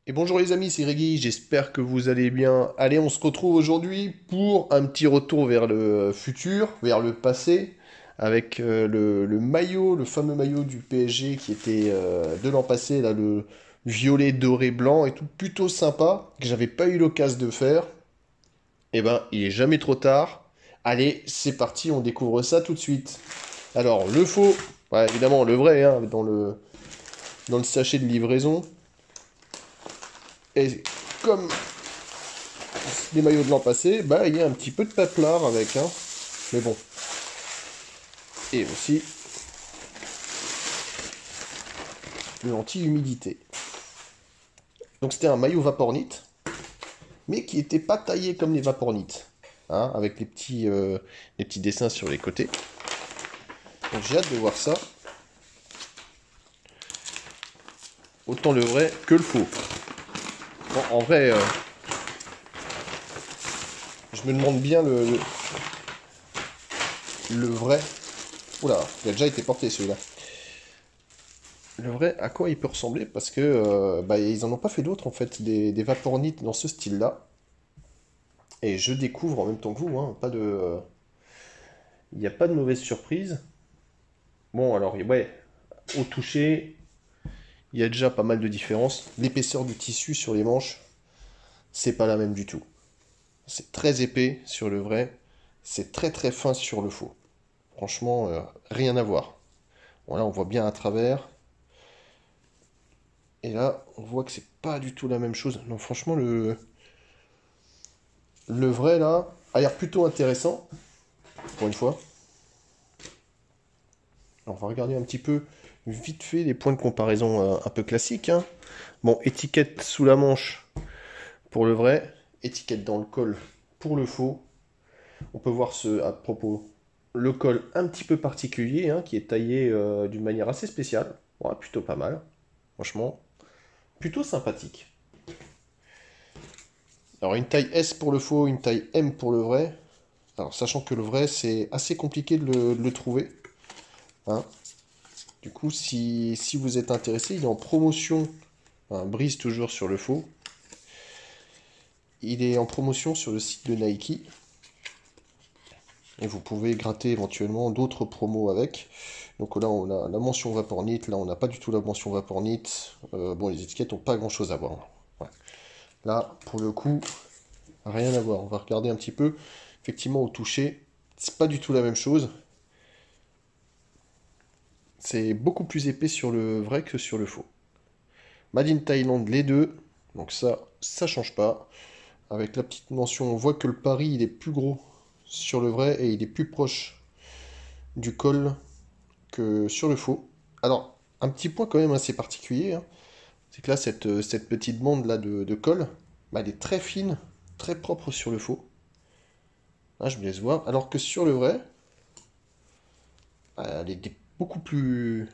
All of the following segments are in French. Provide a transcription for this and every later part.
Et bonjour les amis, c'est Grégy, j'espère que vous allez bien. Allez, on se retrouve aujourd'hui pour un petit retour vers le futur, vers le passé, avec le maillot, le fameux maillot du PSG qui était de l'an passé, là, le violet, doré, blanc et tout, plutôt sympa, que j'avais pas eu l'occasion de faire. Eh ben, il est jamais trop tard. Allez, c'est parti, on découvre ça tout de suite. Alors, le faux, ouais, évidemment, le vrai, hein, dans le sachet de livraison. Et comme les maillots de l'an passé, bah il y a un petit peu de paplard avec, hein. Mais bon. Et aussi une anti-humidité. Donc c'était un maillot Vapornit, mais qui n'était pas taillé comme les Vapornit, hein, avec les petits dessins sur les côtés. Donc j'ai hâte de voir ça. Autant le vrai que le faux. Bon, en vrai, je me demande bien le vrai. Oula, il a déjà été porté celui-là. Le vrai, à quoi il peut ressembler? Parce que bah, ils en ont pas fait d'autres en fait, des Vapornit dans ce style-là. Et je découvre en même temps que vous, hein, il n'y a pas de mauvaise surprise. Bon, alors, ouais, au toucher, il y a déjà pas mal de différences. L'épaisseur du tissu sur les manches, c'est pas la même du tout. C'est très épais sur le vrai, c'est très très fin sur le faux. Franchement, rien à voir. Bon, là, on voit bien à travers. Et là, on voit que c'est pas du tout la même chose. Non, franchement, le vrai, là, a l'air plutôt intéressant, pour une fois. Alors, on va regarder un petit peu vite fait les points de comparaison un peu classiques, hein. Bon, étiquette sous la manche pour le vrai, étiquette dans le col pour le faux. On peut voir à propos le col un petit peu particulier, hein, qui est taillé d'une manière assez spéciale. Ouais, plutôt pas mal, franchement. Plutôt sympathique. Alors une taille S pour le faux, une taille M pour le vrai. Alors sachant que le vrai c'est assez compliqué de le trouver, hein. Du coup si vous êtes intéressé, il est en promotion, hein, brise toujours sur le faux. Il est en promotion sur le site de Nike. Et vous pouvez gratter éventuellement d'autres promos avec. Donc là, on a la mention Vapornit. Là, on n'a pas du tout la mention Vapornit. Bon, les étiquettes n'ont pas grand-chose à voir. Ouais. Là, pour le coup, rien à voir. On va regarder un petit peu. Effectivement, au toucher, c'est pas du tout la même chose. C'est beaucoup plus épais sur le vrai que sur le faux. Made in Thailand, les deux. Donc ça change pas. Avec la petite mention, on voit que le pari, il est plus gros sur le vrai et il est plus proche du col que sur le faux. Alors, un petit point quand même assez particulier, hein, c'est que là, cette petite bande là de colle, bah, elle est très fine, très propre sur le faux. Là, je vous laisse voir. Alors que sur le vrai, elle est beaucoup plus...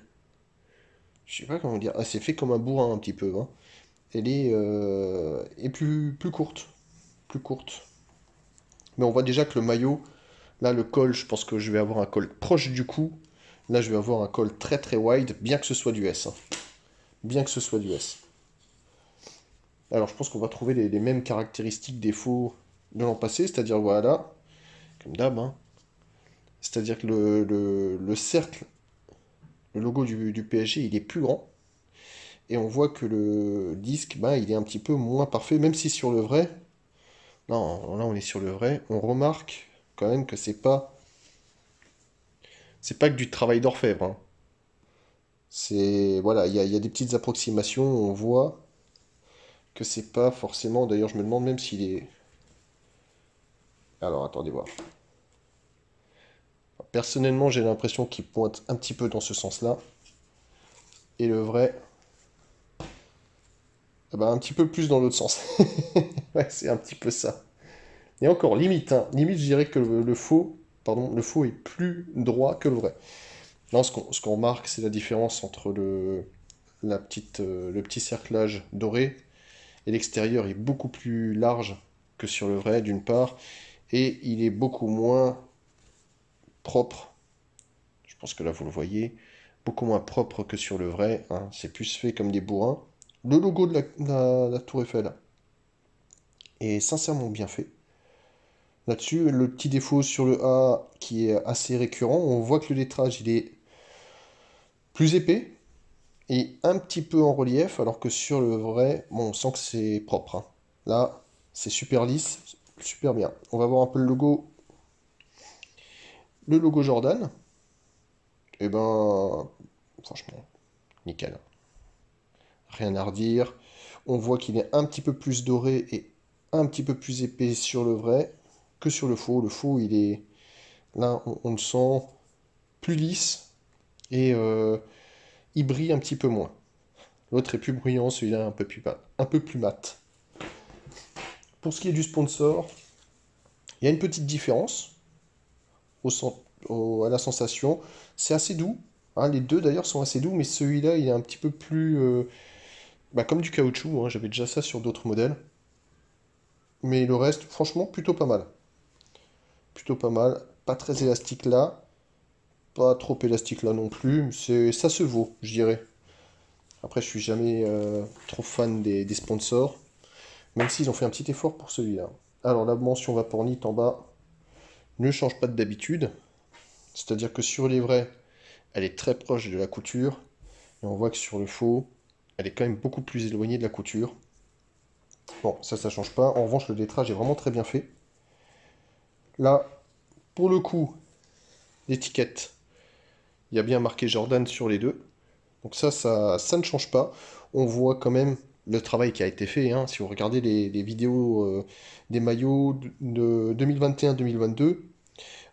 Je sais pas comment dire. Ah, c'est fait comme un bourrin un petit peu, hein. Elle est plus courte. Plus courte. Mais on voit déjà que le maillot, là, le col, je pense que je vais avoir un col proche du cou. Là, je vais avoir un col très très wide, bien que ce soit du S, hein. Bien que ce soit du S. Alors je pense qu'on va trouver les mêmes caractéristiques défauts de l'an passé, c'est-à-dire voilà, comme d'hab, hein. C'est-à-dire que le cercle, le logo du PSG, il est plus grand, et on voit que le disque, bah, il est un petit peu moins parfait, même si sur le vrai, là on est sur le vrai, on remarque quand même que c'est pas que du travail d'orfèvre, hein. C'est, voilà, il y a des petites approximations, on voit que c'est pas forcément, d'ailleurs je me demande même s'il est... Alors attendez voir. Personnellement, j'ai l'impression qu'il pointe un petit peu dans ce sens-là. Et le vrai, eh ben, un petit peu plus dans l'autre sens. Ouais, c'est un petit peu ça. Et encore, limite, hein. Limite, je dirais que le faux, pardon, le faux est plus droit que le vrai. Là, ce qu'on remarque, c'est la différence entre le petit cerclage doré et l'extérieur est beaucoup plus large que sur le vrai, d'une part, et il est beaucoup moins propre. Je pense que là, vous le voyez, beaucoup moins propre que sur le vrai, hein. C'est plus fait comme des bourrins. Le logo de la Tour Eiffel est sincèrement bien fait. Là-dessus, le petit défaut sur le A qui est assez récurrent, on voit que le lettrage il est plus épais et un petit peu en relief, alors que sur le vrai, bon, on sent que c'est propre, hein. Là, c'est super lisse, super bien. On va voir un peu le logo. Le logo Jordan, et ben, franchement, nickel. Rien à redire. On voit qu'il est un petit peu plus doré et un petit peu plus épais sur le vrai que sur le faux. Le faux, il est là, on le sent plus lisse et il brille un petit peu moins. L'autre est plus bruyant, celui-là un peu plus mat. Pour ce qui est du sponsor, il y a une petite différence à la sensation. C'est assez doux, hein, les deux d'ailleurs sont assez doux, mais celui-là il est un petit peu plus comme du caoutchouc, hein, j'avais déjà ça sur d'autres modèles. Mais le reste, franchement, plutôt pas mal. Plutôt pas mal. Pas très élastique là, pas trop élastique là non plus. Ça se vaut, je dirais. Après, je suis jamais trop fan des sponsors, même s'ils ont fait un petit effort pour celui-là. Alors, la mention Vapornit en bas ne change pas d'habitude. C'est-à-dire que sur les vrais, elle est très proche de la couture. Et on voit que sur le faux, elle est quand même beaucoup plus éloignée de la couture. Bon, ça change pas. En revanche, le lettrage est vraiment très bien fait. Là, pour le coup, l'étiquette, il y a bien marqué Jordan sur les deux. Donc ça ne change pas. On voit quand même le travail qui a été fait, hein. Si vous regardez les vidéos des maillots de 2021-2022,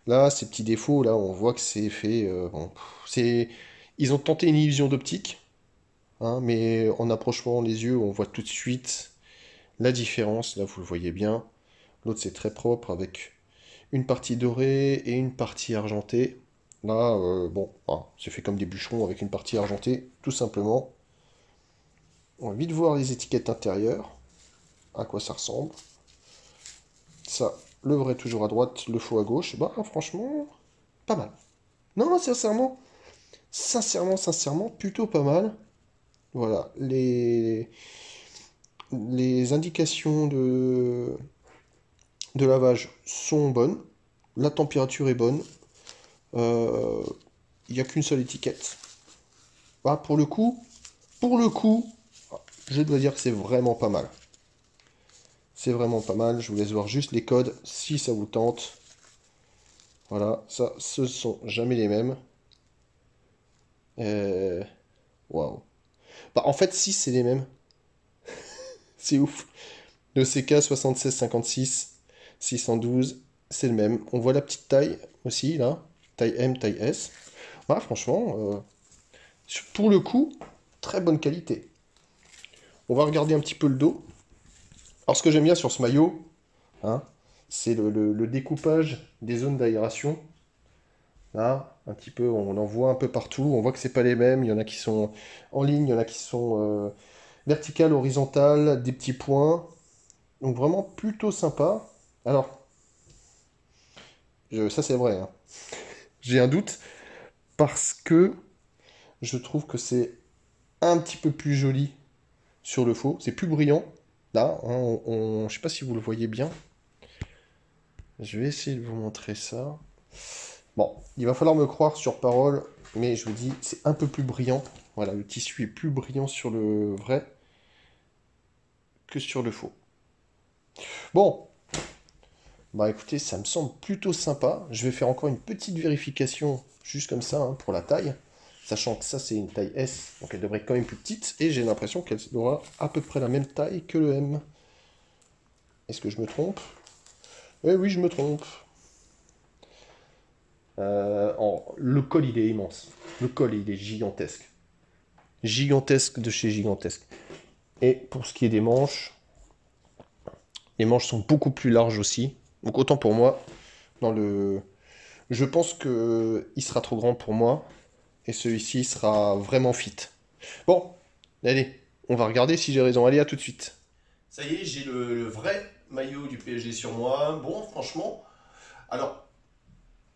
là, ces petits défauts, là, on voit que c'est fait. Bon, ils ont tenté une illusion d'optique, hein, mais en approchant les yeux, on voit tout de suite la différence. Là, vous le voyez bien. L'autre, c'est très propre avec une partie dorée et une partie argentée. Là, bon, c'est fait comme des bûcherons avec une partie argentée, tout simplement. On va vite voir les étiquettes intérieures, à quoi ça ressemble. Ça, le vrai toujours à droite, le faux à gauche. Bah, franchement, pas mal. Non, sincèrement, plutôt pas mal. Voilà, les indications de lavage sont bonnes. La température est bonne. Euh, Il n'y a qu'une seule étiquette. Bah, pour le coup, je dois dire que c'est vraiment pas mal. C'est vraiment pas mal. Je vous laisse voir juste les codes si ça vous tente. Voilà, ça, ce sont jamais les mêmes. Euh, Waouh. Bah, en fait, si, c'est les mêmes. C'est ouf. Le CK 7656 612, c'est le même. On voit la petite taille aussi, là. Taille M, taille S. Bah, franchement, pour le coup, très bonne qualité. On va regarder un petit peu le dos. Alors, ce que j'aime bien sur ce maillot, hein, c'est le découpage des zones d'aération. Là, un petit peu, on en voit un peu partout. On voit que c'est pas les mêmes. Il y en a qui sont en ligne, il y en a qui sont verticales, horizontales, des petits points. Donc vraiment plutôt sympa. Alors, ça c'est vrai, hein. J'ai un doute parce que je trouve que c'est un petit peu plus joli sur le faux. C'est plus brillant. Là, hein, je sais pas si vous le voyez bien. Je vais essayer de vous montrer ça. Bon, il va falloir me croire sur parole, mais je vous dis, c'est un peu plus brillant. Voilà, le tissu est plus brillant sur le vrai que sur le faux. Bon, bah écoutez, ça me semble plutôt sympa. Je vais faire encore une petite vérification, juste comme ça, hein, pour la taille. Sachant que ça, c'est une taille S, donc elle devrait être quand même plus petite. Et j'ai l'impression qu'elle aura à peu près la même taille que le M. Est-ce que je me trompe? Eh oui, je me trompe. Le col, il est immense. Le col, il est gigantesque. Gigantesque de chez gigantesque. Et pour ce qui est des manches, les manches sont beaucoup plus larges aussi. Donc autant pour moi, dans le... je pense que il sera trop grand pour moi. Et celui-ci sera vraiment fit. Bon, allez, on va regarder si j'ai raison. Allez, à tout de suite. Ça y est, j'ai le vrai maillot du PSG sur moi. Bon, franchement, alors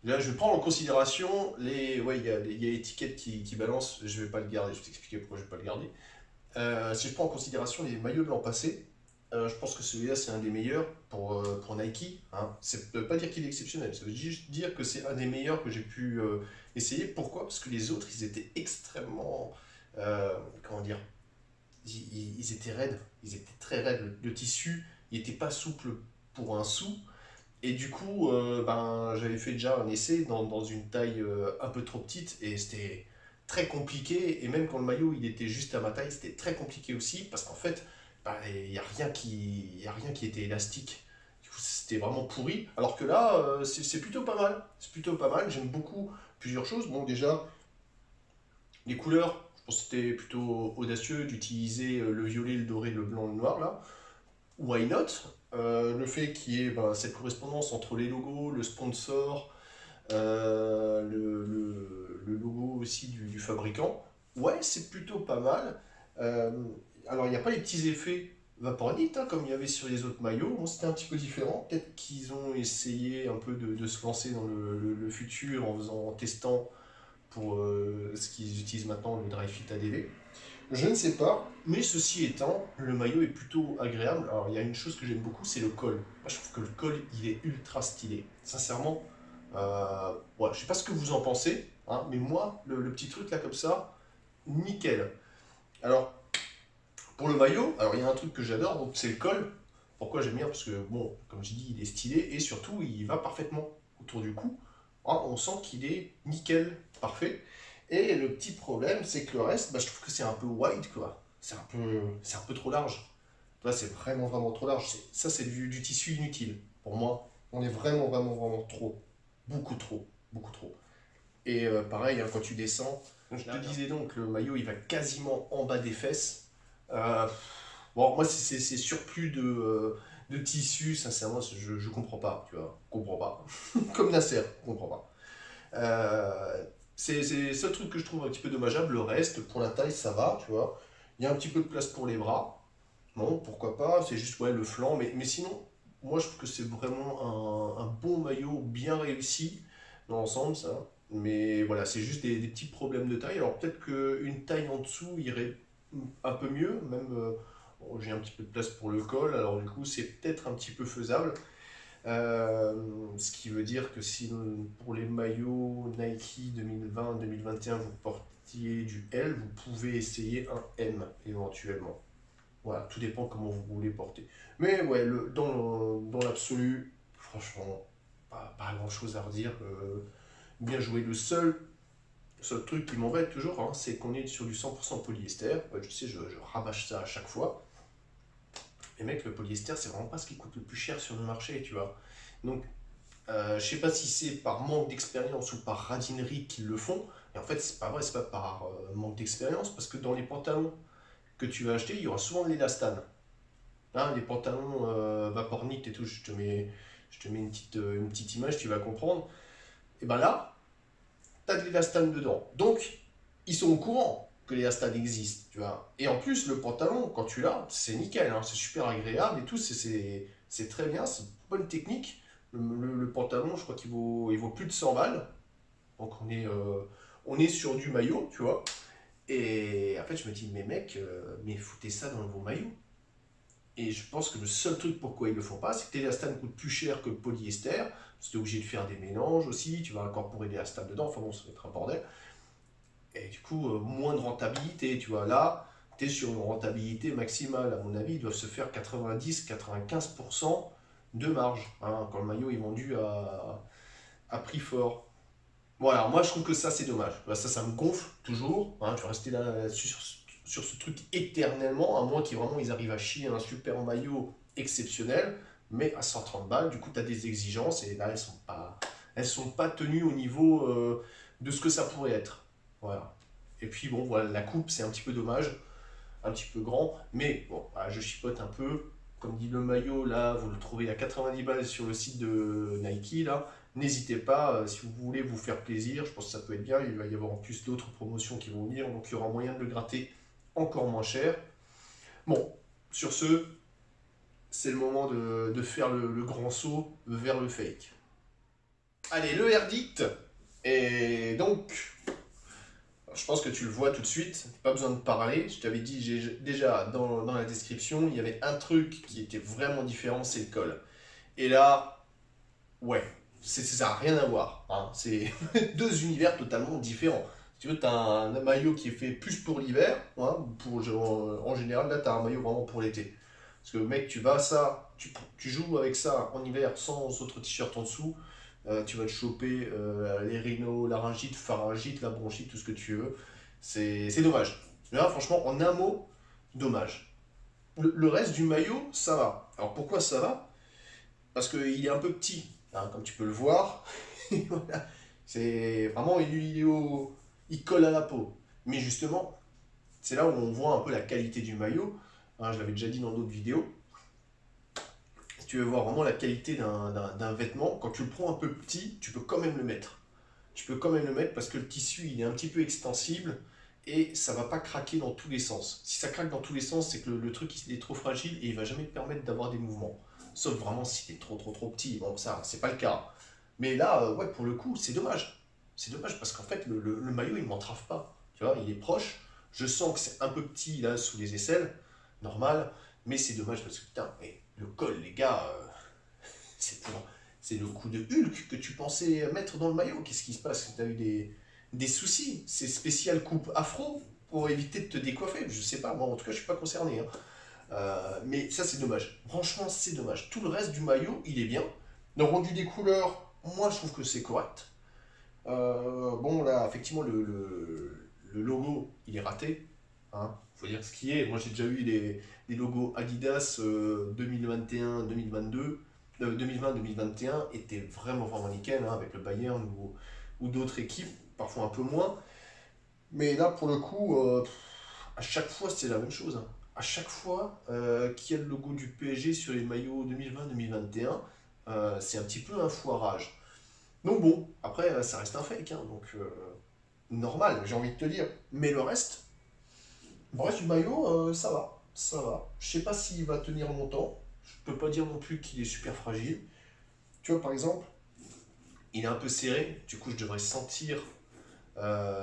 là, je vais prendre en considération les. Ouais, il y a l'étiquette qui balance. Je vais pas le garder. Je vais t'expliquer pourquoi je vais pas le garder. Si je prends en considération les maillots de l'an passé, je pense que celui-là c'est un des meilleurs pour Nike. Hein. Ça ne veut pas dire qu'il est exceptionnel, ça veut juste dire que c'est un des meilleurs que j'ai pu essayer. Pourquoi? Parce que les autres ils étaient extrêmement. Comment dire? Ils étaient raides, ils étaient très raides. Le tissu il n'était pas souple pour un sou. Et du coup, ben, j'avais fait déjà un essai dans une taille un peu trop petite et c'était très compliqué. Et même quand le maillot il était juste à ma taille, c'était très compliqué aussi parce qu'en fait, ben, il n'y a y a rien qui était élastique. Du coup, c'était vraiment pourri. Alors que là, c'est plutôt pas mal. C'est plutôt pas mal. J'aime beaucoup plusieurs choses. Bon, déjà, les couleurs, je pense que c'était plutôt audacieux d'utiliser le violet, le doré, le blanc, le noir là. Why not? Le fait qu'il y ait ben, cette correspondance entre les logos, le sponsor, le logo aussi du fabricant, ouais, c'est plutôt pas mal. Euh, alors, il n'y a pas les petits effets Vapornit hein, comme il y avait sur les autres maillots. Bon, c'était un petit peu différent. Peut-être qu'ils ont essayé un peu de se lancer dans le futur en testant pour ce qu'ils utilisent maintenant, le Dry Fit ADV. Je ne sais pas, mais ceci étant, le maillot est plutôt agréable. Alors, il y a une chose que j'aime beaucoup, c'est le col. Moi, je trouve que le col, il est ultra stylé. Sincèrement, ouais, je sais pas ce que vous en pensez, hein, mais moi, le petit truc là comme ça, nickel. Alors, pour le maillot, alors il y a un truc que j'adore, donc c'est le col. Pourquoi j'aime bien? Parce que, bon, comme j'ai dit, il est stylé et surtout, il va parfaitement autour du cou. Hein, on sent qu'il est nickel, parfait. Et le petit problème, c'est que le reste, bah, je trouve que c'est un peu wide, quoi. C'est un peu trop large. Là, c'est vraiment, vraiment trop large. Ça, c'est du tissu inutile. Pour moi, on est vraiment, vraiment, vraiment trop. Beaucoup trop. Beaucoup trop. Et pareil, hein, quand tu descends, je te disais donc, le maillot, il va quasiment en bas des fesses. Euh, bon, moi, c'est surplus de tissu, sincèrement, je comprends pas, tu vois. Je comprends pas. Comme Nasser, je comprends pas. C'est le seul truc que je trouve un petit peu dommageable. Le reste, pour la taille, ça va, tu vois. Il y a un petit peu de place pour les bras. Bon, pourquoi pas, c'est juste ouais, le flanc. Mais sinon, moi, je trouve que c'est vraiment un bon maillot bien réussi dans l'ensemble, ça. Mais voilà, c'est juste des petits problèmes de taille. Alors peut-être qu'une taille en dessous irait un peu mieux, même bon, j'ai un petit peu de place pour le col, alors du coup c'est peut-être un petit peu faisable. Ce qui veut dire que si pour les maillots Nike 2020-2021 vous portiez du L, vous pouvez essayer un M éventuellement. Voilà, tout dépend comment vous voulez porter. Mais ouais, dans l'absolu, franchement, pas grand-chose à redire. Bien joué. Le seul truc qui m'embête toujours, hein, c'est qu'on est sur du 100% polyester. Je sais, je rabâche ça à chaque fois. Mais mec, le polyester, c'est vraiment pas ce qui coûte le plus cher sur le marché, tu vois. Donc, je sais pas si c'est par manque d'expérience ou par radinerie qu'ils le font. Et en fait, c'est pas vrai, c'est pas par manque d'expérience, parce que dans les pantalons que tu vas acheter, il y aura souvent de l'élastane. Hein, les pantalons Vapornit et tout, je te mets une petite image, tu vas comprendre. Et ben là, tu as de l'élastane dedans. Donc, ils sont au courant que l'élastane existe, tu vois. Et en plus, le pantalon, quand tu l'as, c'est nickel, hein, c'est super agréable et tout, c'est très bien, c'est une bonne technique. Le pantalon, je crois qu'il vaut plus de 100 balles. Donc, on est sur du maillot, tu vois. Et en fait, je me dis, mais mec, mais foutez ça dans vos maillots. Et je pense que le seul truc pourquoi ils ne le font pas, c'est que l'élastane coûte plus cher que le polyester. Parce que tu es obligé de faire des mélanges aussi, tu vas incorporer l'élastane dedans, enfin bon, ça va être un bordel. Et du coup, moins de rentabilité, tu vois. Là, tu es sur une rentabilité maximale. À mon avis, ils doivent se faire 90-95% de marge, hein, quand le maillot est vendu à prix fort. Bon, alors moi, je trouve que ça, c'est dommage. Bah, ça me gonfle toujours. Hein, tu vas rester là sur ce truc éternellement, à moins qu'ils vraiment ils arrivent à chier un super maillot exceptionnel, mais à 130 balles, du coup, tu as des exigences et là, elles sont pas tenues au niveau de ce que ça pourrait être. Voilà. Et puis, bon, voilà, la coupe, c'est un petit peu dommage, un petit peu grand, mais bon, voilà, je chipote un peu. Comme dit le maillot, là, vous le trouvez à 90 balles sur le site de Nike, là. N'hésitez pas, si vous voulez vous faire plaisir, je pense que ça peut être bien. Il va y avoir en plus d'autres promotions qui vont venir, donc il y aura moyen de le gratter encore moins cher. Bon, sur ce, c'est le moment de faire le grand saut vers le fake. Allez, le verdict. Et donc, Je pense que tu le vois tout de suite, pas besoin de parler. Je t'avais dit déjà dans la description, il y avait un truc qui était vraiment différent, c'est le col. Et là, ouais, ça n'a rien à voir, hein. C'est deux univers totalement différents. Si tu veux, tu as un maillot qui est fait plus pour l'hiver, hein, en général, là, tu as un maillot vraiment pour l'été. Parce que mec, tu vas ça, tu joues avec ça en hiver sans autre t-shirt en dessous, tu vas te choper les rhinos, laryngite, pharyngite, la bronchite, tout ce que tu veux. C'est dommage. Là, franchement, en un mot, dommage. Le reste du maillot, ça va. Alors pourquoi ça va? Parce qu'il est un peu petit, hein, comme tu peux le voir. Voilà. C'est vraiment, il colle à la peau. Mais justement, c'est là où on voit un peu la qualité du maillot. Hein, je l'avais déjà dit dans d'autres vidéos. Si tu veux voir vraiment la qualité d'un vêtement, quand tu le prends un peu petit, tu peux quand même le mettre. Tu peux quand même le mettre parce que le tissu, il est un petit peu extensible et ça va pas craquer dans tous les sens. Si ça craque dans tous les sens, c'est que le truc il est trop fragile et il va jamais te permettre d'avoir des mouvements. Sauf vraiment si t'es trop petit. Bon, ça, c'est pas le cas. Mais là, ouais, pour le coup, c'est dommage. C'est dommage parce qu'en fait, le maillot, il m'entrave pas. Tu vois, il est proche. Je sens que c'est un peu petit là sous les aisselles, normal. Mais c'est dommage parce que putain, mais le col, les gars, c'est pour c'est le coup de Hulk que tu pensais mettre dans le maillot. Qu'est-ce qui se passe? Tu as eu des soucis? C'est spécial coupe afro pour éviter de te décoiffer? Je sais pas, moi en tout cas je suis pas concerné, hein. Mais ça c'est dommage. Franchement c'est dommage. Tout le reste du maillot il est bien. Le rendu des couleurs, moi je trouve que c'est correct. Bon là effectivement le logo il est raté. Hein. Faut dire ce qui est. Moi j'ai déjà eu des logos Adidas 2021-2022. 2020-2021 était vraiment nickel, hein, avec le Bayern ou d'autres équipes, parfois un peu moins. Mais là, pour le coup, à chaque fois, c'est la même chose, hein. À chaque fois qu'il y a le logo du PSG sur les maillots 2020-2021, c'est un petit peu un foirage. Donc bon, après, ça reste un fake, hein, donc normal, j'ai envie de te dire. Mais le reste du maillot, ça va, ça va. Je sais pas s'il va tenir longtemps. Je peux pas dire non plus qu'il est super fragile. Tu vois, par exemple, il est un peu serré, du coup je devrais sentir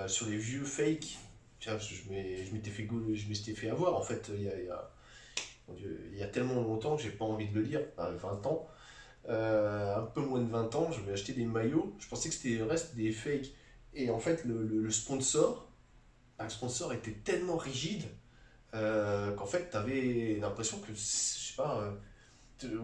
sur les vieux fakes. Tu vois, je m'étais fait avoir en fait mon Dieu, il y a tellement longtemps que j'ai pas envie de le dire, 20 ans, un peu moins de 20 ans, je vais acheter des maillots, je pensais que c'était le reste des fakes. Et en fait le sponsor était tellement rigide qu'en fait tu avais l'impression que, je sais pas,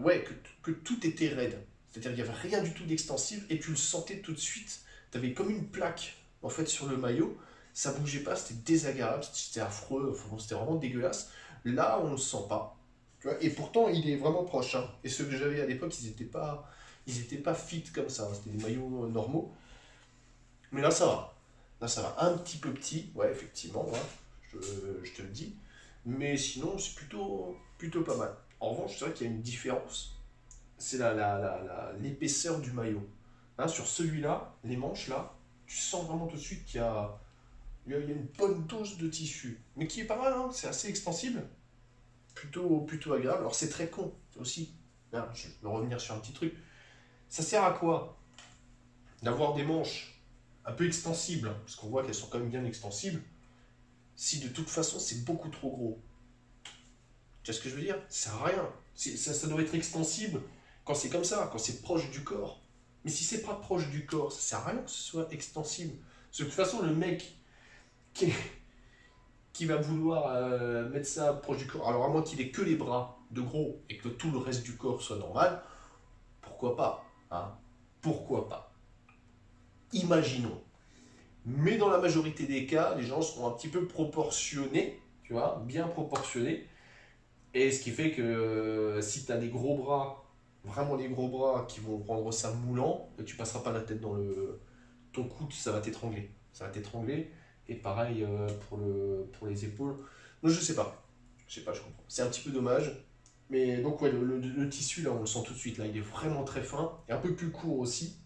ouais, que tout était raide. C'est-à-dire qu'il n'y avait rien du tout d'extensible et tu le sentais tout de suite. Tu avais comme une plaque en fait sur le maillot. Ça bougeait pas, c'était désagréable, c'était affreux, enfin, bon, c'était vraiment dégueulasse. Là, on le sent pas. Tu vois, et pourtant, il est vraiment proche, hein. Et ceux que j'avais à l'époque, ils étaient pas fit comme ça, hein. C'était des maillots normaux. Mais là, ça va. Là, ça va. Un petit peu petit, ouais, effectivement, ouais, je te le dis. Mais sinon, c'est plutôt pas mal. En revanche, c'est vrai qu'il y a une différence, c'est l'épaisseur du maillot. Hein, sur celui-là, les manches là, tu sens vraiment tout de suite qu'il y a une bonne dose de tissu. Mais qui est pas mal, hein, c'est assez extensible, plutôt agréable. Alors c'est très con aussi. Hein, je vais revenir sur un petit truc. Ça sert à quoi d'avoir des manches un peu extensibles, hein, parce qu'on voit qu'elles sont quand même bien extensibles, si de toute façon c'est beaucoup trop gros? Tu vois ce que je veux dire? Ça sert à rien. Ça doit être extensible quand c'est comme ça, quand c'est proche du corps. Mais si c'est pas proche du corps, ça sert à rien que ce soit extensible. Parce que de toute façon, le mec qui, qui va vouloir mettre ça proche du corps, alors à moins qu'il ait que les bras de gros et que tout le reste du corps soit normal, pourquoi pas, hein? Pourquoi pas? Imaginons. Mais dans la majorité des cas, les gens seront un petit peu proportionnés, tu vois, bien proportionnés. Et ce qui fait que si tu as des gros bras, vraiment des gros bras qui vont rendre ça moulant, tu passeras pas la tête dans le. Ton coude, ça va t'étrangler. Ça va t'étrangler. Et pareil pour les épaules. Donc je sais pas. Je sais pas, je comprends. C'est un petit peu dommage. Mais donc ouais, le tissu là, on le sent tout de suite. Là, il est vraiment très fin. Et un peu plus court aussi.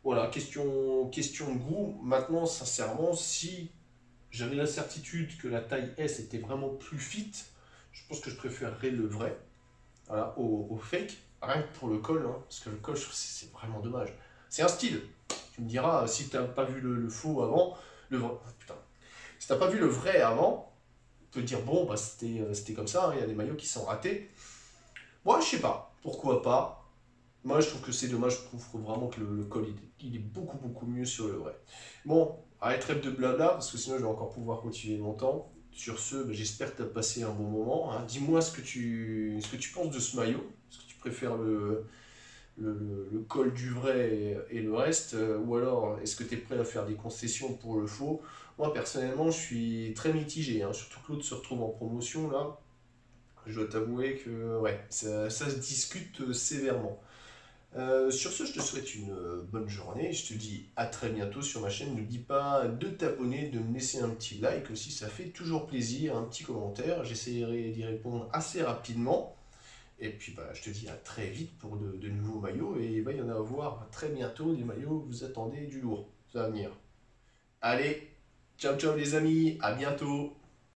Voilà, question de goût. Maintenant, sincèrement, si j'avais la certitude que la taille S était vraiment plus fit, je pense que je préférerais le vrai, voilà, au fake, rien que pour le col, hein, parce que le col, je trouve que c'est vraiment dommage. C'est un style. Tu me diras, si tu n'as pas vu le faux avant, le vrai, oh, putain, Si t'as pas vu le vrai avant, tu peux te dire, bon, bah, c'était comme ça, hein, il y a des maillots qui sont ratés. Moi, je sais pas, pourquoi pas. Moi, je trouve que c'est dommage, je trouve vraiment que le col, il est beaucoup, beaucoup mieux sur le vrai. Bon, arrête trêve de blabla, parce que sinon je vais encore pouvoir continuer longtemps. Sur ce, bah, j'espère que tu as passé un bon moment, hein. Dis-moi ce que tu penses de ce maillot. Est-ce que tu préfères le col du vrai et le reste, ou alors est-ce que tu es prêt à faire des concessions pour le faux? Moi, personnellement, je suis très mitigé, hein, surtout que l'autre se retrouve en promotion, là. Je dois t'avouer que ouais, ça se discute sévèrement. Sur ce, je te souhaite une bonne journée. Je te dis à très bientôt sur ma chaîne. N'oublie pas de t'abonner, de me laisser un petit like aussi, ça fait toujours plaisir, un petit commentaire. J'essaierai d'y répondre assez rapidement. Et puis bah, je te dis à très vite pour de nouveaux maillots. Et il va y en avoir très bientôt des maillots, vous attendez du lourd. Ça va venir. Allez, ciao ciao les amis, à bientôt.